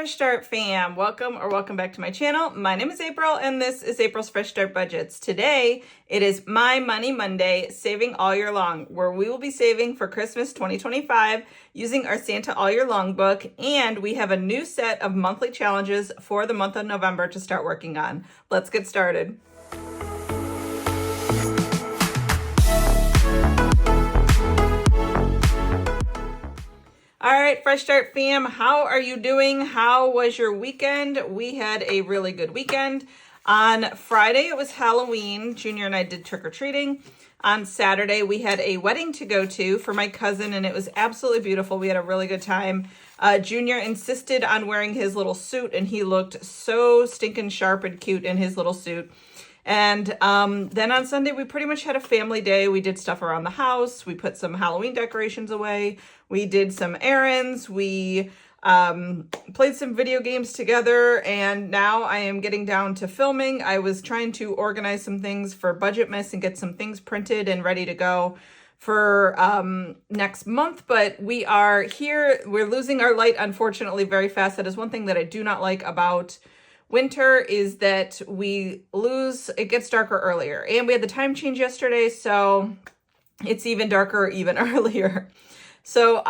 Fresh Start fam, welcome back to my channel. My name is April and this is April's Fresh Start Budgets. Today it is My Money Monday, saving all year long, where we will be saving for Christmas 2025 using our Santa All Year Long book, and we have a new set of monthly challenges for the month of November to start working on. Let's get started. All right, Fresh Start fam, how are you doing? How was your weekend? We had a really good weekend. On Friday, it was Halloween. Junior and I did trick-or-treating. On Saturday, we had a wedding to go to for my cousin, and it was absolutely beautiful. We had a really good time. Junior insisted on wearing his little suit, and he looked so stinking sharp and cute in his little suit. And then on Sunday, we pretty much had a family day. We did stuff around the house. We put some Halloween decorations away. We did some errands. We played some video games together. And now I am getting down to filming. I was trying to organize some things for Budget Miss and get some things printed and ready to go for next month. But we are here. We're losing our light, unfortunately, very fast. That is one thing that I do not like about winter, is that it gets darker earlier, and we had the time change yesterday, so it's even darker even earlier. So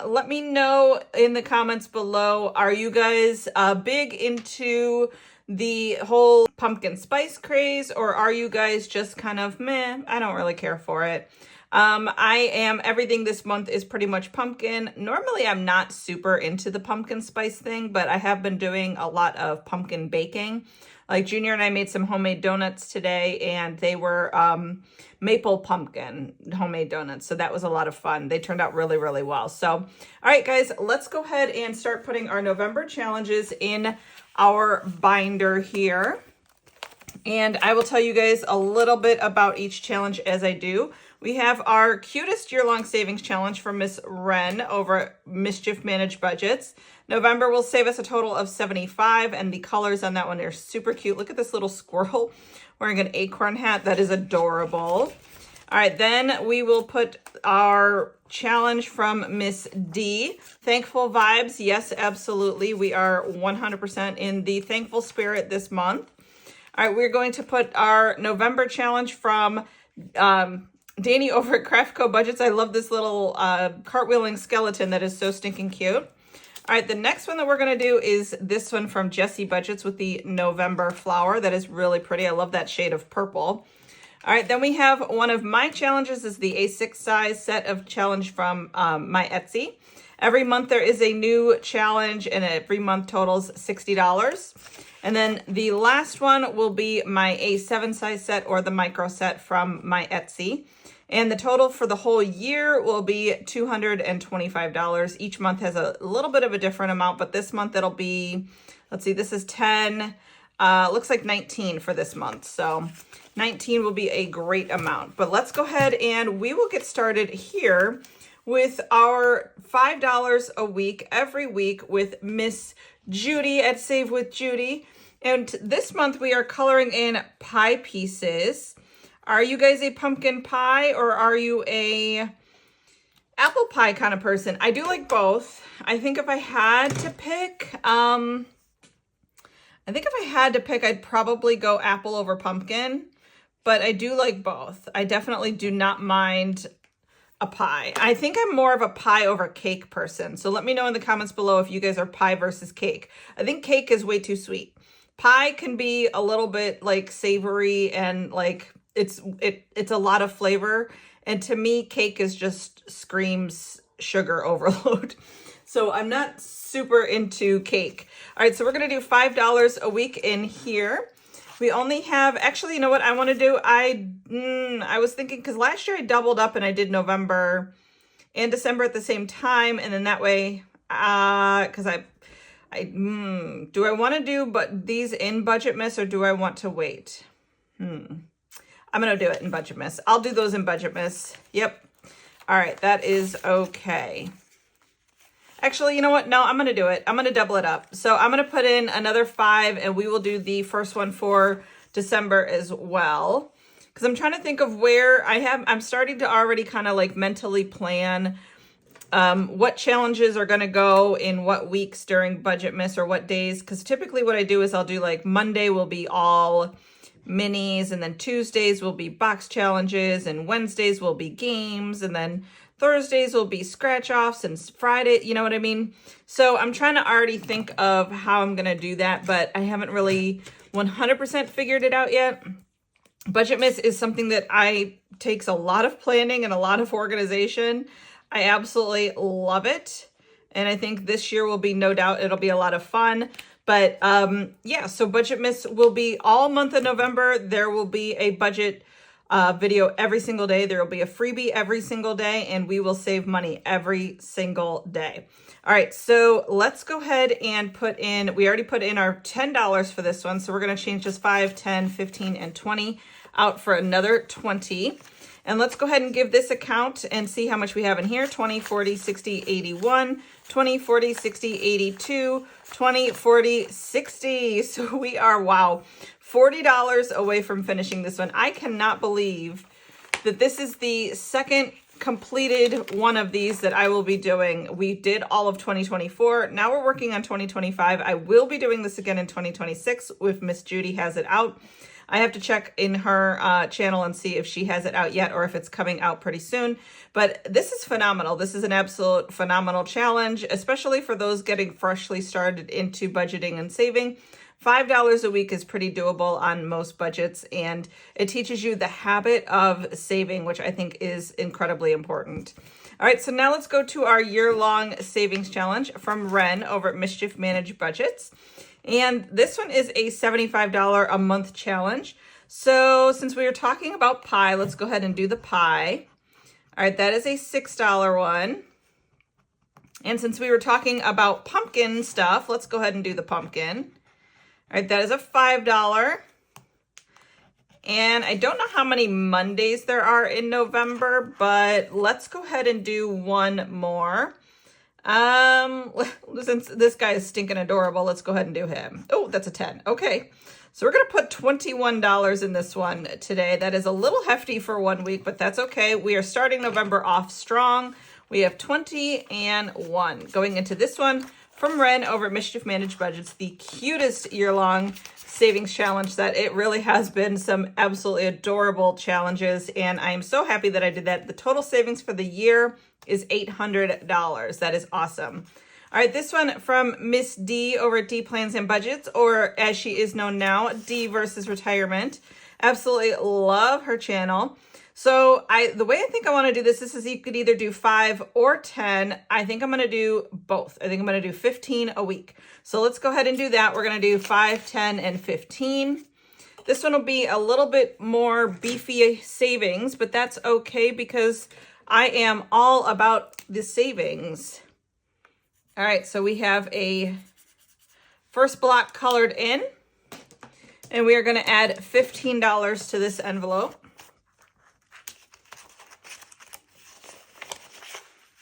let me know in the comments below, are you guys big into the whole pumpkin spice craze, or are you guys just kind of meh, I don't really care for it? Everything this month is pretty much pumpkin. Normally I'm not super into the pumpkin spice thing, but I have been doing a lot of pumpkin baking. Like Junior and I made some homemade donuts today, and they were maple pumpkin homemade donuts. So that was a lot of fun. They turned out really, really well. So, all right, guys, let's go ahead and start putting our November challenges in our binder here. And I will tell you guys a little bit about each challenge as I do. We have our cutest year-long savings challenge from Miss Wren over at Mischief Managed Budgets. November will save us a total of $75, and the colors on that one are super cute. Look at this little squirrel wearing an acorn hat. That is adorable. All right, then we will put our challenge from Miss D. Thankful vibes. Yes, absolutely. We are 100% in the thankful spirit this month. All right, we're going to put our November challenge from Danny over at Craftco Budgets. I love this little cartwheeling skeleton that is so stinking cute. All right, the next one that we're going to do is this one from Jessie Budgets with the November flower. That is really pretty. I love that shade of purple. All right, then we have one of my challenges is the A6 size set of challenge from my Etsy. Every month there is a new challenge, and every month totals $60. And then the last one will be my A7 size set, or the micro set from my Etsy. And the total for the whole year will be $225. Each month has a little bit of a different amount, but this month it'll be, let's see, this is 10, looks like 19 for this month. So 19 will be a great amount. But let's go ahead and we will get started here with our $5 a week every week with Miss Judy at Save with Judy. And this month we are coloring in pie pieces. Are you guys a pumpkin pie, or are you a apple pie kind of person? I do like both. I think if I had to pick, I'd probably go apple over pumpkin, but I do like both. I definitely do not mind a pie. I think I'm more of a pie over cake person. So let me know in the comments below if you guys are pie versus cake. I think cake is way too sweet. Pie can be a little bit like savory, and like it's a lot of flavor. And to me, cake is just screams sugar overload. So I'm not super into cake. All right, so we're gonna do $5 a week in here. We only have, actually, you know what I want to do? I was thinking, because last year I doubled up and I did November and December at the same time. And then that way, because do I want to do these in Budget Miss, or do I want to wait? I'm going to do it in Budget Miss. I'll do those in Budget Miss. Yep. All right, that is okay. Actually, you know what? No, I'm going to do it. I'm going to double it up. So I'm going to put in another 5, and we will do the first one for December as well. Because I'm trying to think of where I'm starting to already kind of like mentally plan what challenges are going to go in what weeks during Budget Miss or what days. Because typically what I do is I'll do like Monday will be all minis, and then Tuesdays will be box challenges, and Wednesdays will be games, and then Thursdays will be scratch offs, and Friday, you know what I mean? So I'm trying to already think of how I'm going to do that, but I haven't really 100% figured it out yet. Budget Miss is something that takes a lot of planning and a lot of organization. I absolutely love it. And I think this year will be, no doubt, it'll be a lot of fun. But yeah, so Budget Miss will be all month of November. There will be a budget video every single day. There will be a freebie every single day, and we will save money every single day. All right, so let's go ahead and put in, we already put in our $10 for this one. So we're going to change this 5, 10, 15, and 20 out for another 20. And let's go ahead and give this a count and see how much we have in here. 20, 40, 60, 81, 20, 40, 60, 82, 20, 40, 60. So we are, wow, $40 away from finishing this one. I cannot believe that this is the second completed one of these that I will be doing. We did all of 2024. Now we're working on 2025. I will be doing this again in 2026 if Miss Judy has it out. I have to check in her channel and see if she has it out yet or if it's coming out pretty soon. But this is phenomenal. This is an absolute phenomenal challenge, especially for those getting freshly started into budgeting and saving. $5 a week is pretty doable on most budgets, and it teaches you the habit of saving, which I think is incredibly important. All right, so now let's go to our year-long savings challenge from Ren over at Mischief Managed Budgets. And this one is a $75 a month challenge. So since we were talking about pie, let's go ahead and do the pie. All right, that is a $6 one. And since we were talking about pumpkin stuff, let's go ahead and do the pumpkin. All right, that is a $5. And I don't know how many Mondays there are in November, but let's go ahead and do one more. Since this guy is stinking adorable, let's go ahead and do him. Oh, that's a 10. Okay. So we're going to put $21 in this one today. That is a little hefty for 1 week, but that's okay. We are starting November off strong. We have 20 and 1 going into this one from Ren over at Mischief Managed Budgets, the cutest year-long savings challenge that it really has been some absolutely adorable challenges. And I am so happy that I did that. The total savings for the year is $800. That is awesome. All right, this one from Miss D over at D Plans and Budgets, or as she is known now, D versus Retirement. Absolutely love her channel. So the way I think I want to do this is you could either do 5 or 10. I think I'm going to do both. I think I'm going to do 15 a week. So let's go ahead and do that. We're going to do 5, 10, and 15. This one will be a little bit more beefy savings, but that's okay because I am all about the savings. All right, so we have a first block colored in, and we are going to add $15 to this envelope.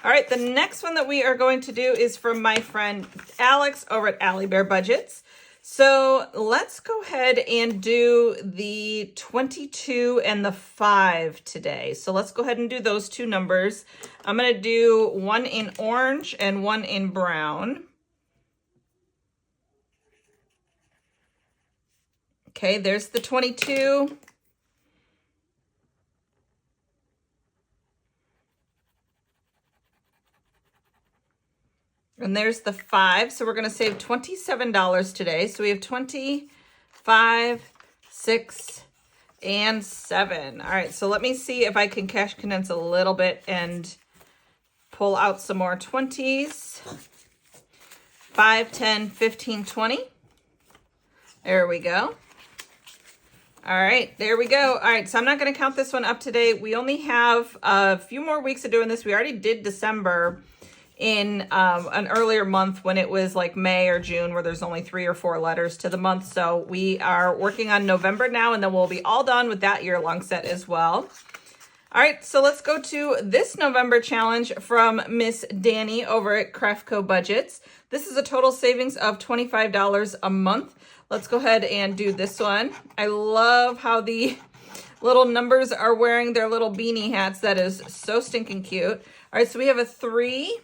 All right, the next one that we are going to do is from my friend Alex over at Allie Bear Budgets. So let's go ahead and do the 22 and the 5 today. So let's go ahead and do those two numbers. I'm going to do one in orange and one in brown. Okay, there's the 22. And there's the 5. So we're going to save $27 today. So we have 20, 5, 6, and 7. All right, so let me see if I can cash condense a little bit and pull out some more 20s. 5, 10, 15, 20. There we go. All right, there we go. All right, so I'm not going to count this one up today. We only have a few more weeks of doing this. We already did December in an earlier month when it was like May or June, where there's only 3 or 4 letters to the month. So we are working on November now, and then we'll be all done with that year-long set as well. All right, so let's go to this November challenge from Miss Danny over at Craftco Budgets. This is a total savings of $25 a month. Let's go ahead and do this one. I love how the little numbers are wearing their little beanie hats. That is so stinking cute. All right, so we have a 3.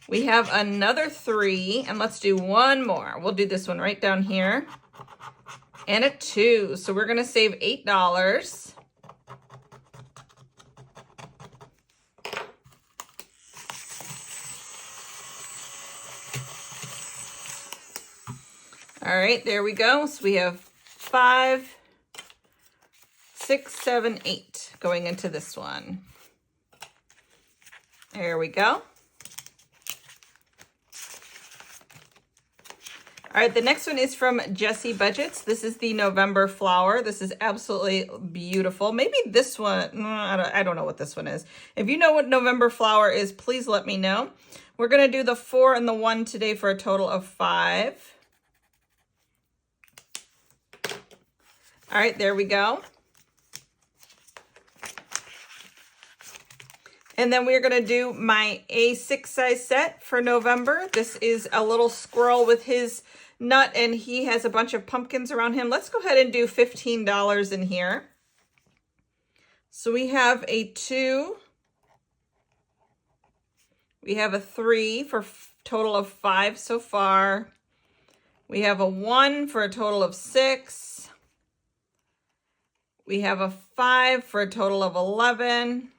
We have another 3, and let's do one more. We'll do this one right down here. And a 2, so we're gonna save $8. All right, there we go. So we have 5, 6, 7, 8 going into this one. There we go. All right, the next one is from Jessie Budgets. This is the November flower. This is absolutely beautiful. Maybe this one, I don't know what this one is. If you know what November flower is, please let me know. We're gonna do the 4 and the 1 today for a total of 5. All right, there we go. And then we're gonna do my A6 size set for November. This is a little squirrel with his nut, and he has a bunch of pumpkins around him. Let's go ahead and do $15 in here. So we have a 2. We have a 3 for a total of 5 so far. We have a 1 for a total of 6. We have a 5 for a total of 11.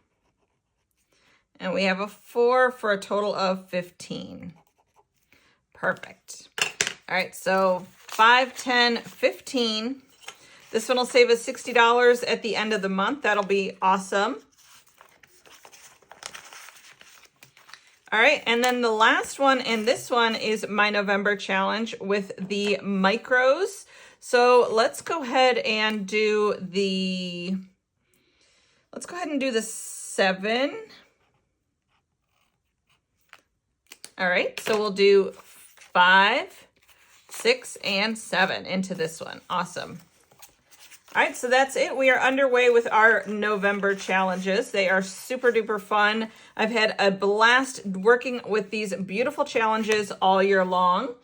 And we have a 4 for a total of 15. Perfect. All right, so 5, 10, 15. This one will save us $60 at the end of the month. That'll be awesome. All right, and then the last one, and this one is my November challenge with the micros. So let's go ahead and do the 7. All right, so we'll do 5, 6, and 7 into this one. Awesome. All right, so that's it. We are underway with our November challenges. They are super duper fun. I've had a blast working with these beautiful challenges all year long.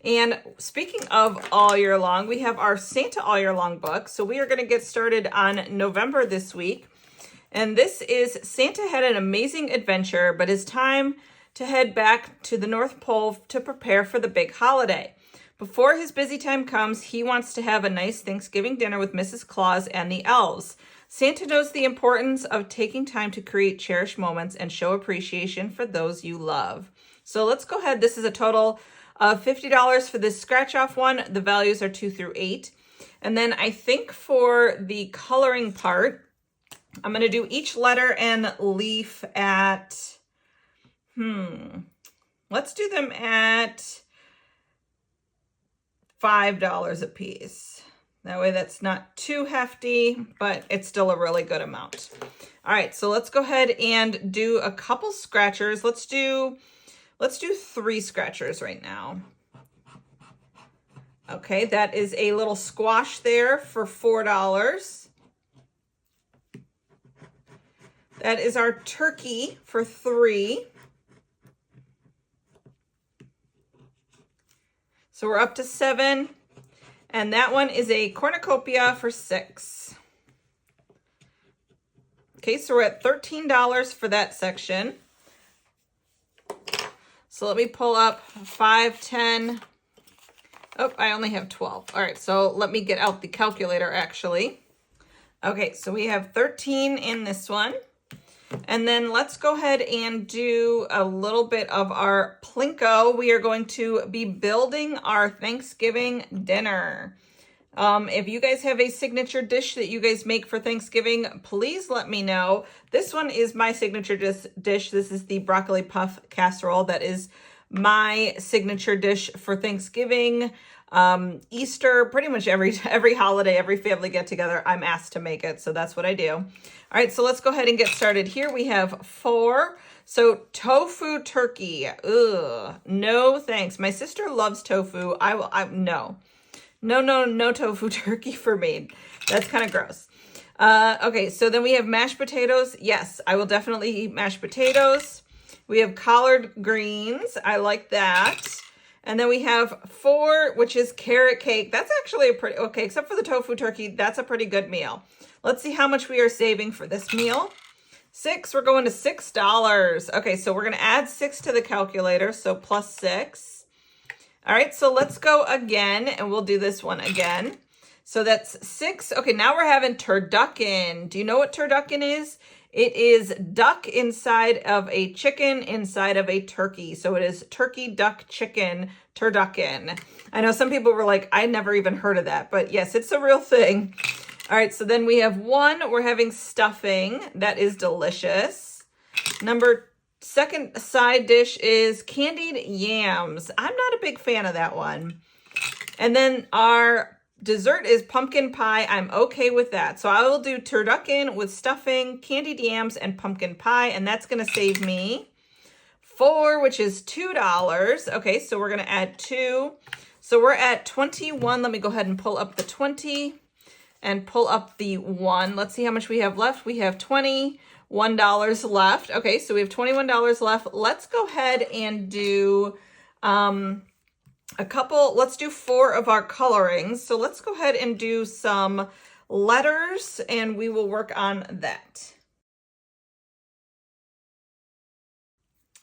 And speaking of all year long, we have our Santa All Year Long book. So we are going to get started on November this week. And this is Santa had an amazing adventure, but it's time to head back to the North Pole to prepare for the big holiday. Before his busy time comes, he wants to have a nice Thanksgiving dinner with Mrs. Claus and the elves. Santa knows the importance of taking time to create cherished moments and show appreciation for those you love. So let's go ahead. This is a total of $50 for this scratch off one. The values are 2 through 8. And then I think for the coloring part, I'm going to do each letter and leaf at, let's do them at $5 a piece. That way that's not too hefty, but it's still a really good amount. All right, so let's go ahead and do a couple scratchers. Let's do 3 scratchers right now. Okay, that is a little squash there for $4. That is our turkey for $3. So we're up to 7. And that one is a cornucopia for $6. Okay, so we're at $13 for that section. So let me pull up 5, 10. Oh, I only have 12. All right, so let me get out the calculator actually. Okay, so we have 13 in this one. And then let's go ahead and do a little bit of our Plinko. We are going to be building our Thanksgiving dinner. If you guys have a signature dish that you guys make for Thanksgiving, please let me know. This one is my signature dish. This is the broccoli puff casserole. That is my signature dish for Thanksgiving, Easter, pretty much every holiday, every family get together, I'm asked to make it. So that's what I do. All right, so let's go ahead and get started. Here we have 4. So tofu turkey. Ugh, no thanks. My sister loves tofu. No tofu turkey for me. That's kind of gross. Okay, so then we have mashed potatoes. Yes, I will definitely eat mashed potatoes. We have collard greens. I like that. And then we have 4, which is carrot cake. That's actually a pretty, okay, except for the tofu turkey, that's a pretty good meal. Let's see how much we are saving for this meal. 6, we're going to $6. Okay, so we're going to add 6 to the calculator, so plus 6. All right, so let's go again, and we'll do this one again. So that's 6. Okay, now we're having turducken. Do you know what turducken is? It is duck inside of a chicken inside of a turkey. So it is turkey, duck, chicken, turducken. I know some people were like, I never even heard of that, but yes, it's a real thing. All right, so then we have 1, we're having stuffing. That is delicious. Second side dish is candied yams. I'm not a big fan of that one. And then our dessert is pumpkin pie. I'm okay with that. So I will do turducken with stuffing, candied yams, and pumpkin pie. And that's going to save me 4, which is $2. Okay, so we're going to add 2. So we're at 21. Let me go ahead and pull up the 20 and pull up the 1. Let's see how much we have left. We have $21 left. Okay, so we have $21 left. Let's go ahead and do let's do 4 of our colorings. So let's go ahead and do some letters and we will work on that.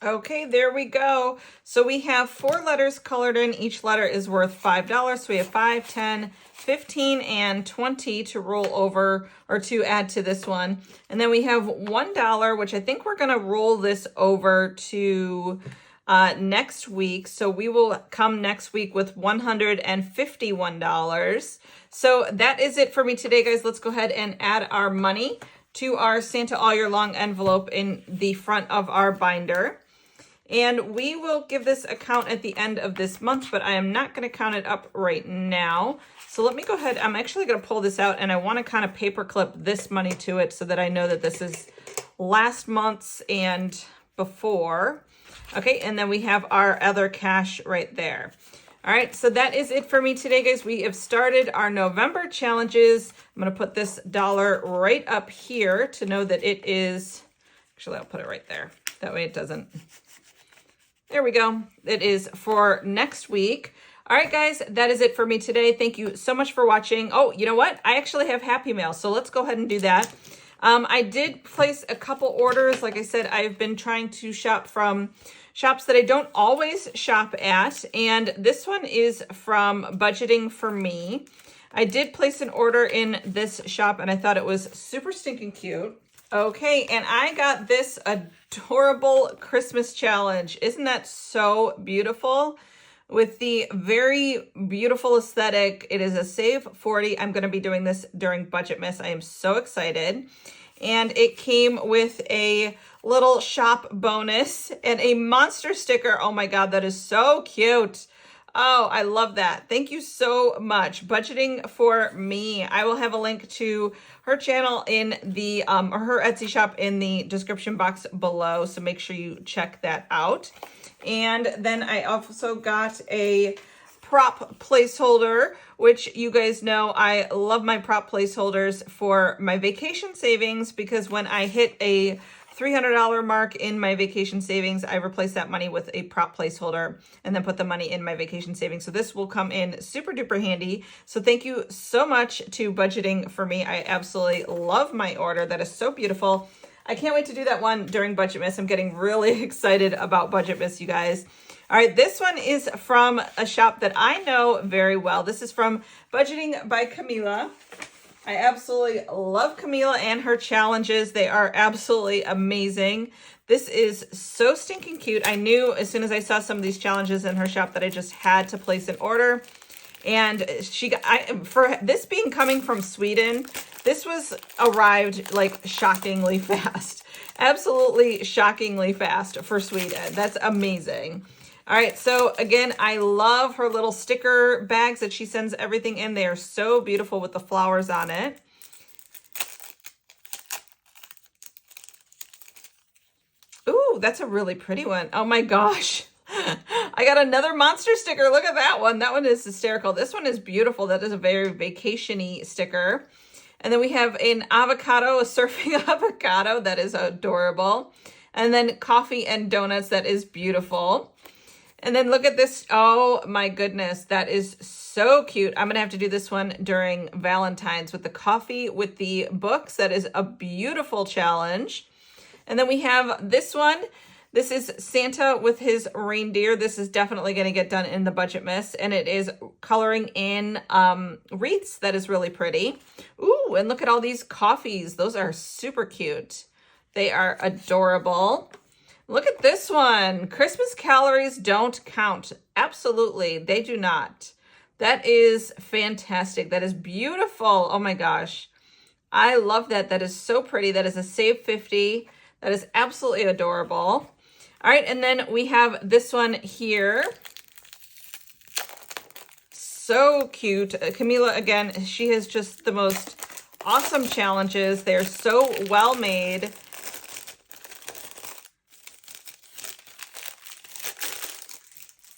Okay, there we go. So we have 4 letters colored in. Each letter is worth $5. So we have 5, 10, 15, and 20 to roll over or to add to this one. And then we have $1, which I think we're going to roll this over to next week. So we will come next week with $151. So that is it for me today, guys. Let's go ahead and add our money to our Santa All Year Long envelope in the front of our binder. And we will give this a count at the end of this month, but I am not going to count it up right now. So let me go ahead. I'm actually going to pull this out and I want to kind of paper clip this money to it so that I know that this is last month's and before. Okay, and then we have our other cash right there. All right, so that is it for me today, guys. We have started our November challenges. I'm going to put this dollar right up here to know that it is, actually, I'll put it right there. That way it doesn't. There we go. It is for next week. All right, guys, that is it for me today. Thank you so much for watching. Oh, you know what? I actually have Happy Mail, so let's go ahead and do that. I did place a couple orders. Like I said, I've been trying to shop from shops that I don't always shop at, and this one is from Budgeting for Me. I did place an order in this shop, and I thought it was super stinking cute. Okay, and I got this adorable Christmas challenge. Isn't that so beautiful? With the very beautiful aesthetic. It is a save 40. I'm going to be doing this during Budgetmas. I am so excited. And it came with a little shop bonus and a monster sticker. Oh my God, that is so cute. Oh, I love that. Thank you so much. Budgeting for Me. I will have a link to her channel in the, or her Etsy shop in the description box below. So make sure you check that out. And then I also got a prop placeholder, which you guys know I love my prop placeholders for my vacation savings, because when I hit a $300 mark in my vacation savings, I replace that money with a prop placeholder and then put the money in my vacation savings. So this will come in super duper handy. So thank you so much to Budgeting for Me. I absolutely love my order. That is so beautiful. I can't wait to do that one during Budgetmas. I'm getting really excited about Budgetmas, you guys. All right, this one is from a shop that I know very well. This is from Budgeting by Camila. I absolutely love Camila and her challenges. They are absolutely amazing. This is so stinking cute. I knew as soon as I saw some of these challenges in her shop that I just had to place an order. And for this being coming from Sweden, this was arrived like shockingly fast. Absolutely shockingly fast for Sweden. That's amazing. All right, so again, I love her little sticker bags that she sends everything in. They are so beautiful with the flowers on it. Ooh, that's a really pretty one. Oh my gosh. I got another monster sticker. Look at that one. That one is hysterical. This one is beautiful. That is a very vacation-y sticker. And then we have an avocado, a surfing avocado. That is adorable. And then coffee and donuts. That is beautiful. And then look at this. Oh my goodness. That is so cute. I'm going to have to do this one during Valentine's with the coffee with the books. That is a beautiful challenge. And then we have this one. This is Santa with his reindeer. This is definitely going to get done in the budget miss, and it is coloring in wreaths. That is really pretty. Ooh, and look at all these coffees. Those are super cute. They are adorable. Look at this one. Christmas calories don't count. Absolutely, they do not. That is fantastic. That is beautiful. Oh my gosh. I love that. That is so pretty. That is a Save 50. That is absolutely adorable. All right, and then we have this one here. So cute. Camila, again, she has just the most awesome challenges. They're so well made.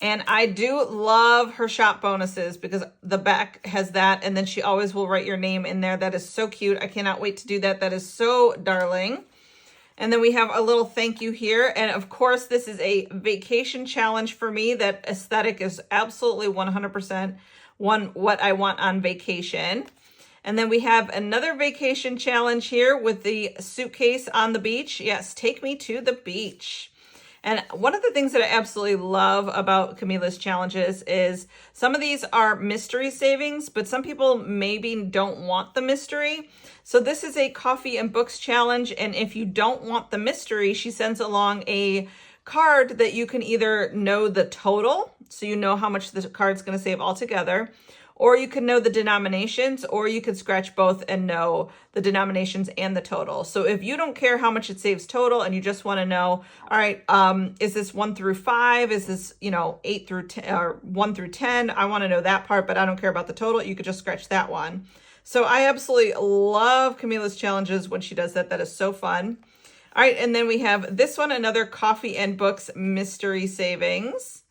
And I do love her shop bonuses because the back has that, and then she always will write your name in there. That is so cute. I cannot wait to do that. That is so darling. And then we have a little thank you here. And of course, this is a vacation challenge for me. That aesthetic is absolutely 100% what I want on vacation. And then we have another vacation challenge here with the suitcase on the beach. Yes, take me to the beach. And one of the things that I absolutely love about Camila's challenges is some of these are mystery savings, but some people maybe don't want the mystery. So this is a coffee and books challenge. And if you don't want the mystery, she sends along a card that you can either know the total, so you know how much the card's going to save altogether, or you can know the denominations, or you can scratch both and know the denominations and the total. So if you don't care how much it saves total and you just want to know, all right, is this 1 through 5? Is this, 8 through 10 or 1 through 10? I want to know that part, but I don't care about the total. You could just scratch that one. So I absolutely love Camila's challenges when she does that. That is so fun. All right, and then we have this one, another coffee and books mystery savings.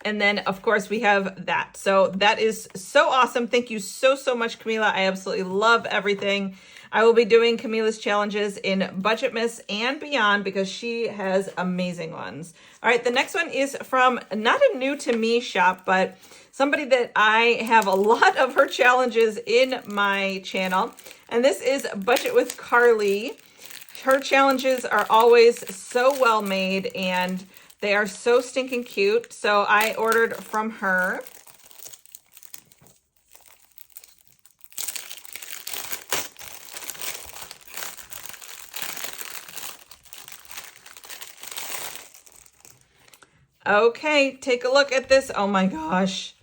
And then, of course, we have that. So that is so awesome. Thank you so, so much, Camila. I absolutely love everything. I will be doing Camila's challenges in Budget Miss and beyond because she has amazing ones. All right, the next one is from not a new to me shop, but somebody that I have a lot of her challenges in my channel. And this is Budget with Carly. Her challenges are always so well made and they are so stinking cute. So I ordered from her. Okay, take a look at this. Oh my gosh.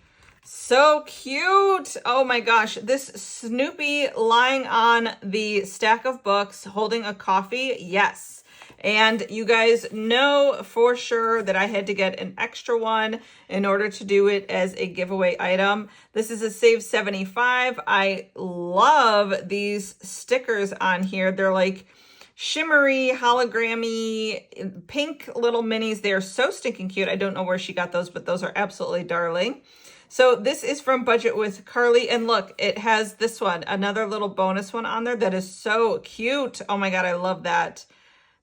So cute. Oh my gosh. This Snoopy lying on the stack of books holding a coffee. Yes. And you guys know for sure that I had to get an extra one in order to do it as a giveaway item. This is a Save 75. I love these stickers on here. They're like shimmery, hologrammy, pink little minis. They are so stinking cute. I don't know where she got those, but those are absolutely darling. So this is from Budget with Carly. And look, it has this one, another little bonus one on there that is so cute. Oh my God, I love that.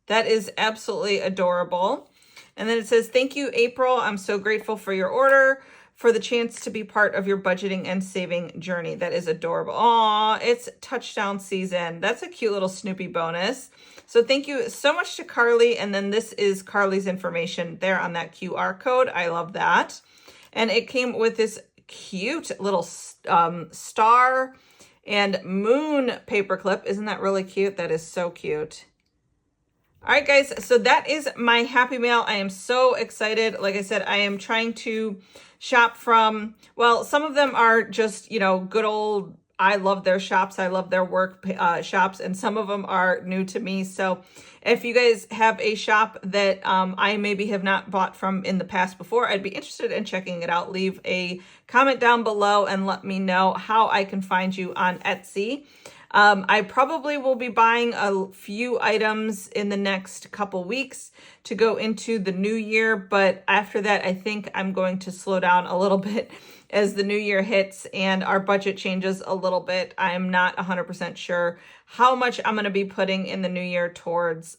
That is absolutely adorable. And then it says, thank you, April. I'm so grateful for your order, for the chance to be part of your budgeting and saving journey. That is adorable. Aw, it's touchdown season. That's a cute little Snoopy bonus. So thank you so much to Carly. And then this is Carly's information there on that QR code. I love that. And it came with this cute little star and moon paperclip. Isn't that really cute? That is so cute. All right, guys, so that is my Happy Mail. I am so excited. Like I said, I am trying to shop from, well, some of them are just, good old, I love their shops. I love their work shops, and some of them are new to me. So if you guys have a shop that I maybe have not bought from in the past before, I'd be interested in checking it out. Leave a comment down below and let me know how I can find you on Etsy. I probably will be buying a few items in the next couple weeks to go into the new year. But after that, I think I'm going to slow down a little bit as the new year hits and our budget changes a little bit. I'm not 100% sure how much I'm going to be putting in the new year towards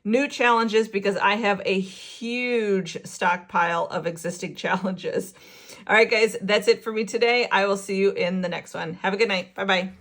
new challenges because I have a huge stockpile of existing challenges. All right, guys, that's it for me today. I will see you in the next one. Have a good night. Bye-bye.